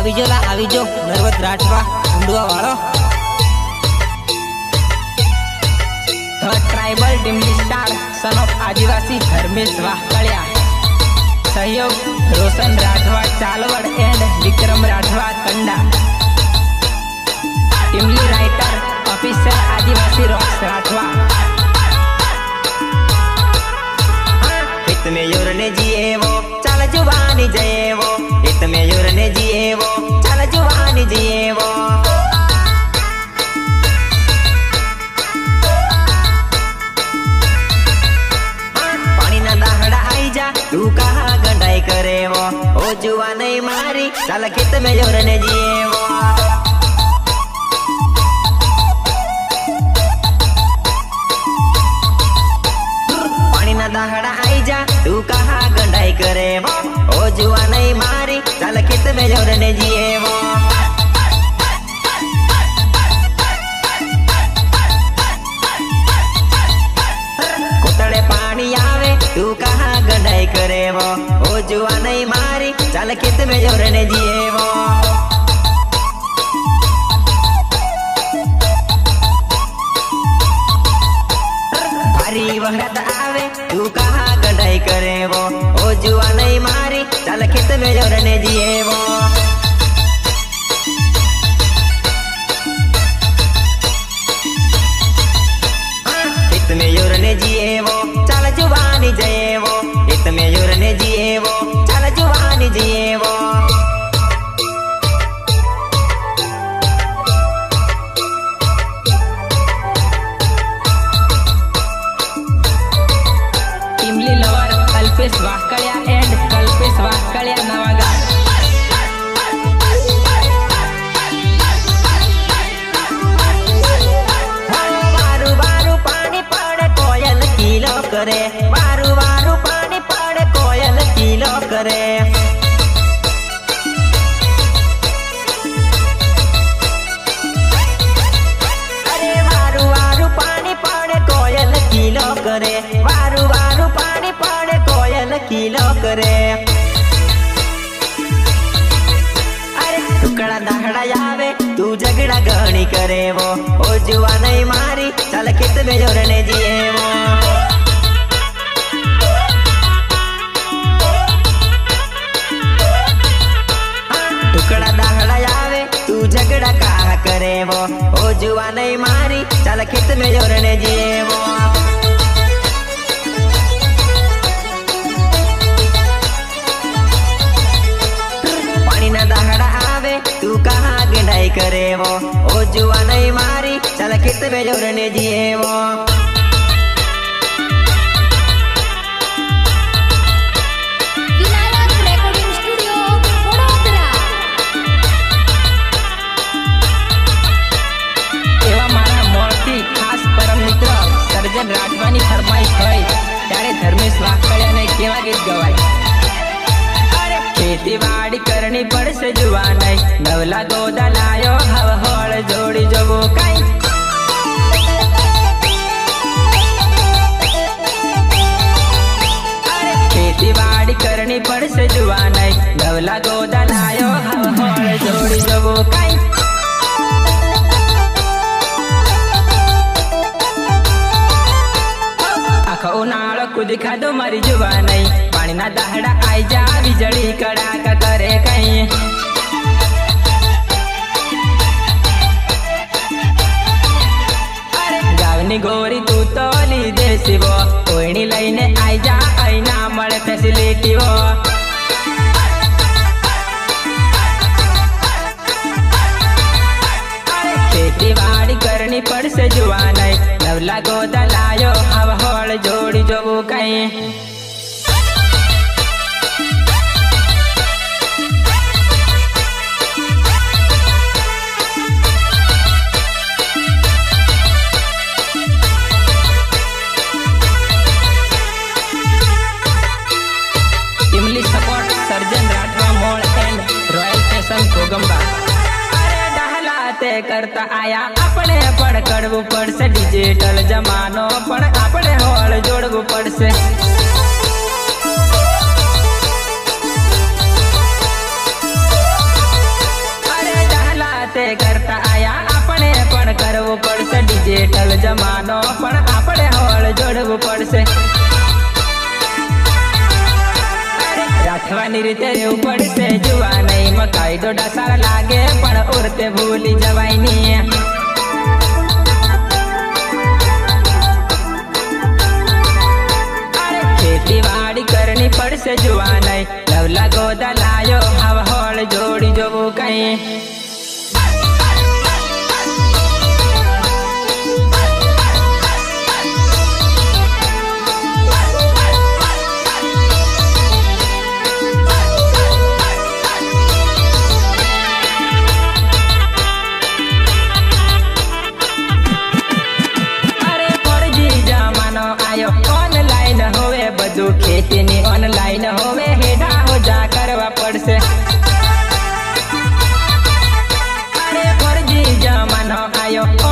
આવી જો નર્વદ રાઠવા ઊંડવા વાળો ધ ટ્રાઇબલ ડિમલી star son of Adivasi Dharmesh વાહકળિયા સહયોગ રોશન રાઠવા ચાલવડ એન્ડ વિક્રમ રાઠવા કંડા ડિમલી writer officer Adivasi rocks Rathwa हित में योर ने जिए वो चल जुबानी जिए वो हित में योर ने जिए वो चल जुबानी जिए वो पानी ना दाहड़ा आई जा तू कहाँ गंडाई करे वो ओ जुआ नहीं मारी चल हित में योर ने जिए वो दाहड़ा आई जा तू कहाँ गंडाई करे वो ओ जुआ नहीं मारी चल खेत में जोरने जिए वो कोतड़े पानी आवे तू कहाँ गंडाई करे वो ओ जुआ नहीं मारी चल खेत में जोरने जिए वो भारी वहरत आवे तू कहाँ गंडाई करे वो ओ जुआ नहीं मारी चल खेत में जोरने जिए वो खेत में जोरने जिए वो चल जुबानी जिए वो खेत में जोरने जिए वो चल जुबानी जिए वो कल्पेश वाहकळिया एंड कल्पेश वाहकळिया नवागाव वारू वारू पानी पड़े कोयल किलो करे वारू वारू पानी पड़े कोयल किलो करे अरे वारू वारू पानी पड़े कोयल किलो करे वारू वारू पानी पड़े कोयल किलो करे अरे टुकड़ा दाहड़ा आवे तू झगड़ा गणी करे वो ओ जुआ नहीं मारी चल खेत में जोरने जिए वो टुकड़ा दाहड़ा आवे तू झगड़ा कहाँ करे वो ओ जुआ नहीं मारी चल खेत में जोरने जिए वो दाहड़ा आवे तू कहाँ गंडाई करे वो ओ जुआ नहीं मारी चल खेत में जोरने जिए वो विनायक रेकॉर्डिंग स्टूडियो वडोदरा एवा मारा मोळथी खास परम मित्र सर्जन राठवानी फरमाईश होय त्यारे धर्मेश वाहकळियाने केवा गीत गवाय खेतीवाड़ी करनी पड़से जुआ नहीं नवला गोदा लायो हव होड़ जोड़ी जबो काई अरे खेतीवाड़ी करनी पड़से जुआ नहीं नवला गोदा लायो हव होड़ जोड़ी जबो काई आखो उनाळो कूदी खादो मारी जुआ नहीं पानी ना दाहड़ा आई जा बिजली कड़ाका करे कहीं अरे गावनी गोरी तू तो ली देसी वो कोईनी लईने आई जा आई ना मळे फैसिलिटी वो खेतीवाड़ी करनी पड़से जुआ नहीं नवला गोदा लायो हवा होड़ जोड़ी जबो कहीं इमली सपोर्ट सर्जन राठवा मोड़ एंड रॉयल फैशन कोगंबा अरे डहलाते करता आया अपने पड़ करवू पड़से डिजिटल जमानो पण अपने होड़ जोड़वू पड़से કાઠવાની રીતે રહેવું પડશે જુવા નહીં મકાઈ દોડા સારા લાગે પણ ઉરતે ભૂલી જવાય ની ખેતીવાડી કરવી પડશે જુવા નહીં લવલા ગોદા લાયો હવા હોળ જોડી જોવું કઈ ઓનલાઈન હોવે બધું ખેતીની ઓનલાઈન હોવે હેડા હોજા કરવા પડશે અરે ફરજી જમાનો આયો